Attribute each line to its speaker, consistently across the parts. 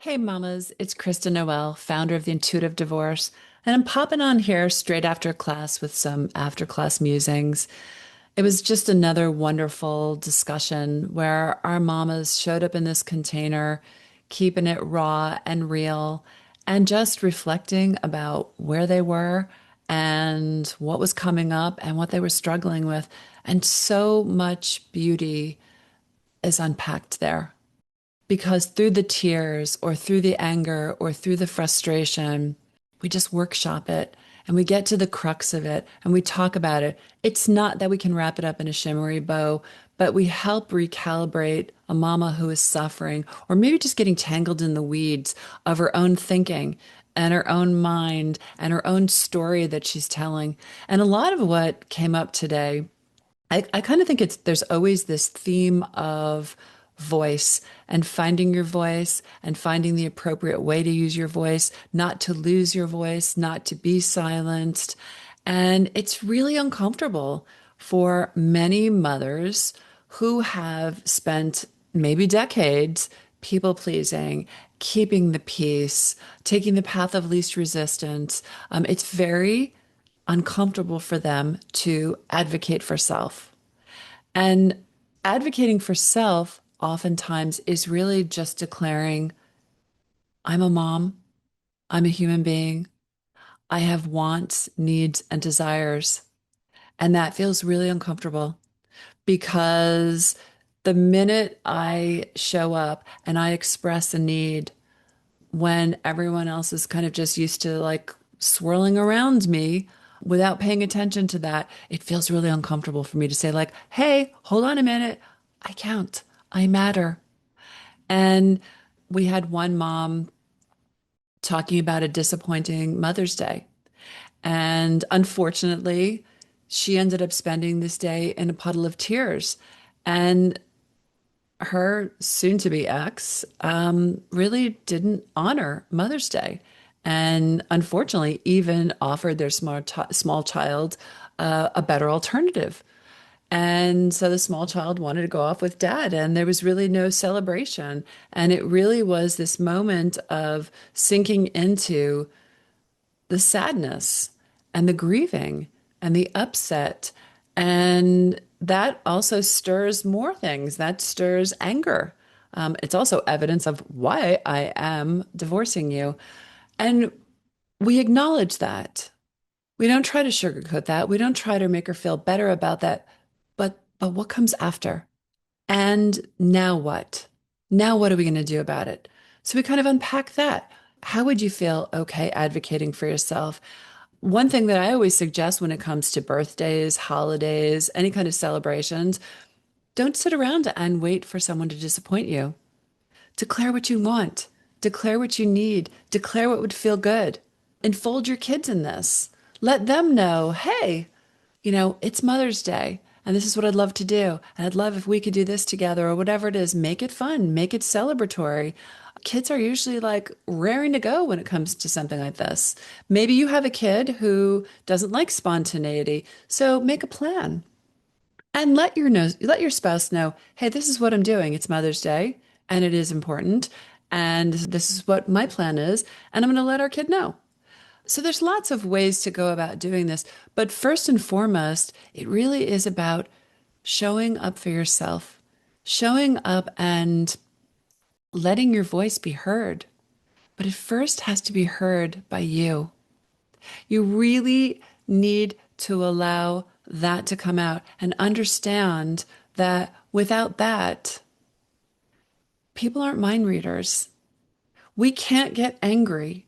Speaker 1: Hey mamas, it's Krista Noel, founder of the Intuitive Divorce, and I'm popping on here straight after class with some after class musings. It was just another wonderful discussion where our mamas showed up in this container, keeping it raw and real, and just reflecting about where they were and what was coming up and what they were struggling with. And so much beauty is unpacked there. Because through the tears or through the anger or through the frustration, we just workshop it and we get to the crux of it and we talk about it. It's not that we can wrap it up in a shimmery bow, but we help recalibrate a mama who is suffering or maybe just getting tangled in the weeds of her own thinking and her own mind and her own story that she's telling. And a lot of what came up today, I kind of think there's always this theme of voice and finding your voice and finding the appropriate way to use your voice, not to lose your voice, not to be silenced. And it's really uncomfortable for many mothers who have spent maybe decades people pleasing, keeping the peace, taking the path of least resistance. It's very uncomfortable for them to advocate for self. And advocating for self oftentimes is really just declaring, I'm a mom, I'm a human being, I have wants, needs, and desires. And that feels really uncomfortable because the minute I show up and I express a need when everyone else is kind of just used to like swirling around me without paying attention to that, it feels really uncomfortable for me to say, like, hey, hold on a minute. I count. I matter. And we had one mom talking about a disappointing Mother's Day. And unfortunately, she ended up spending this day in a puddle of tears. And her soon-to-be ex really didn't honor Mother's Day, and unfortunately, even offered their small child a better alternative. And so the small child wanted to go off with dad, and there was really no celebration. And it really was this moment of sinking into the sadness and the grieving and the upset. And that also stirs more things. That stirs anger. It's also evidence of why I am divorcing you. And we acknowledge that. We don't try to sugarcoat that. We don't try to make her feel better about that. But what comes after? And now what? Now what are we going to do about it? So we kind of unpack that. How would you feel okay advocating for yourself? One thing that I always suggest when it comes to birthdays, holidays, any kind of celebrations, don't sit around and wait for someone to disappoint you. Declare what you want, declare what you need, declare what would feel good. Enfold your kids in this. Let them know, hey, it's Mother's Day and this is what I'd love to do. And I'd love if we could do this together or whatever it is. Make it fun, make it celebratory. Kids are usually like raring to go when it comes to something like this. Maybe you have a kid who doesn't like spontaneity, so make a plan and let your spouse know, hey, this is what I'm doing. It's Mother's Day and it is important. And this is what my plan is. And I'm going to let our kid know. So there's lots of ways to go about doing this, but first and foremost, it really is about showing up for yourself, showing up and letting your voice be heard. But it first has to be heard by you. You really need to allow that to come out and understand that without that, people aren't mind readers. We can't get angry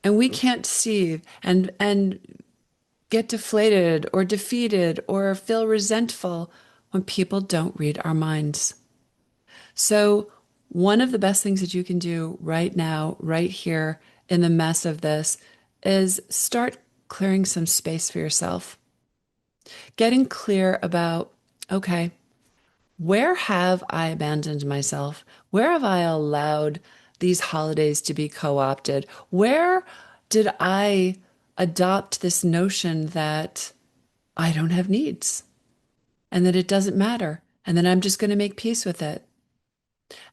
Speaker 1: and we can't seethe and get deflated or defeated or feel resentful when people don't read our minds. So, one of the best things that you can do right now, right here in the mess of this, is start clearing some space for yourself. Getting clear about, okay, where have I abandoned myself? Where have I allowed these holidays to be co-opted? Where did I adopt this notion that I don't have needs and that it doesn't matter and that I'm just going to make peace with it?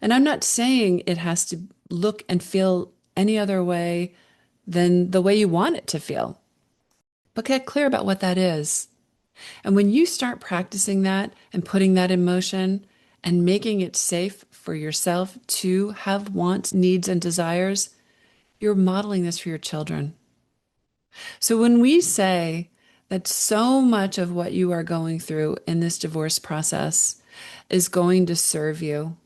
Speaker 1: And I'm not saying it has to look and feel any other way than the way you want it to feel. But get clear about what that is. And when you start practicing that and putting that in motion and making it safe for yourself to have wants, needs, and desires, you're modeling this for your children. So when we say that so much of what you are going through in this divorce process is going to serve you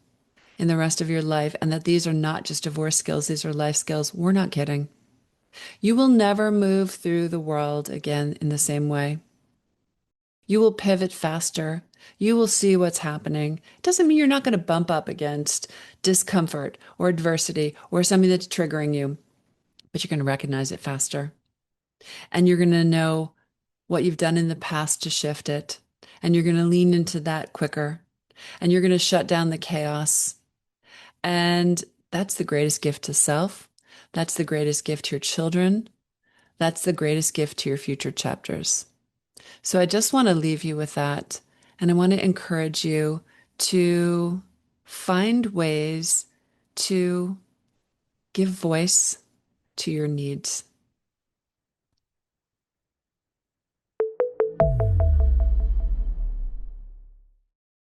Speaker 1: in the rest of your life, and that these are not just divorce skills, these are life skills, we're not kidding. You will never move through the world again in the same way. You will pivot faster. You will see what's happening. It doesn't mean you're not going to bump up against discomfort or adversity or something that's triggering you, but you're going to recognize it faster. And you're going to know what you've done in the past to shift it. And you're going to lean into that quicker. And you're going to shut down the chaos. And that's the greatest gift to self. That's the greatest gift to your children. That's the greatest gift to your future chapters. So I just want to leave you with that. And I want to encourage you to find ways to give voice to your needs.